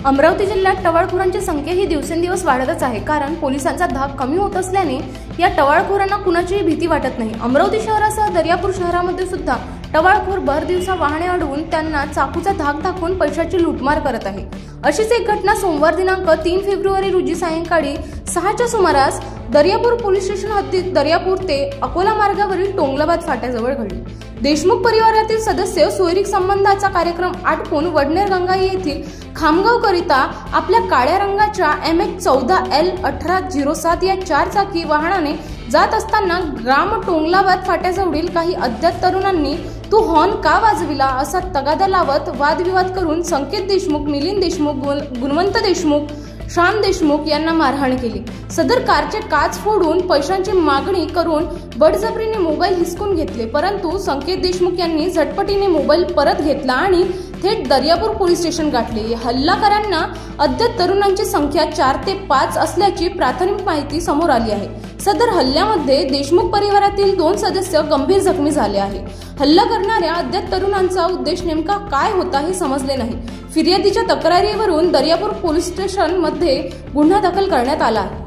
अमरावती जिल्ह्यात टवाळखोरांची संख्या ही दिवसेंदिवस वाढतच आहे, कारण पोलिसांचा धाक कमी होत असल्याने या टवाळखोरांना कुणाचीही भीती वाटत नाही। अमरावती शहरासह दर्यापूर शहरामध्ये सुद्धा टवाळखोर भर दिवसा वाहने अडवून त्यांना चाकूचा धाक दाखवून पैशाची लूटमार करत आहे। अशीच एक घटना सोमवार दिनांक 3 फेब्रुवारी रोजी सायंकाळी 6च्या सुमारास दर्यापूर पोलीस स्टेशन हद्दीत दर्यापूर ते अकोला मार्गावरील टोंगलाबाद फाट्याजवळ घडली। देशमुख परिवारातील सदस्य सोयरीक संबंधाचा कार्यक्रम आटपून वडनेर गंगाई येथील खामगाव करिता आपल्या काळ्या रंगाच्या MH14L1807 या 4 चाकी वाहनाने जात असताना ग्राम टोंगलाबाद फाट्याजवळील काही अज्ञात तरुणांनी "तू हॉर्न का वाजविला?" असा तगादा लावत वादविवाद करून संकेत देशमुख, मिलिंद देशमुख, गुणवंत देशमुख, श्याम देशमुख यांना मारहाण केली। सदर कारचे काच फोडून पैशांची मागणी करून बळजबरीने मोबाईल हिसकून घेतले, परंतु संकेत देशमुख यांनी झटपटीने मोबाईल परत घेतला आणि थेट दर्यापूर पोलीस स्टेशन गाठले। हल्लाकरांना अज्ञात तरुणांची संख्या 4 ते 5 असल्याची प्राथमिक माहिती समोर आली आहे। सदर हल्ल्यामध्ये देशमुख परिवारातील 2 सदस्य गंभीर जखमी झाले आहे। हल्ला करणाऱ्या अज्ञात तरुणांचा उद्देश नेमका काय होता हे समजले नाही। फिर्यादीच्या तक्रारीवरून दर्यापूर पोलीस स्टेशन मध्ये गुन्हा दाखल करण्यात आला आहे।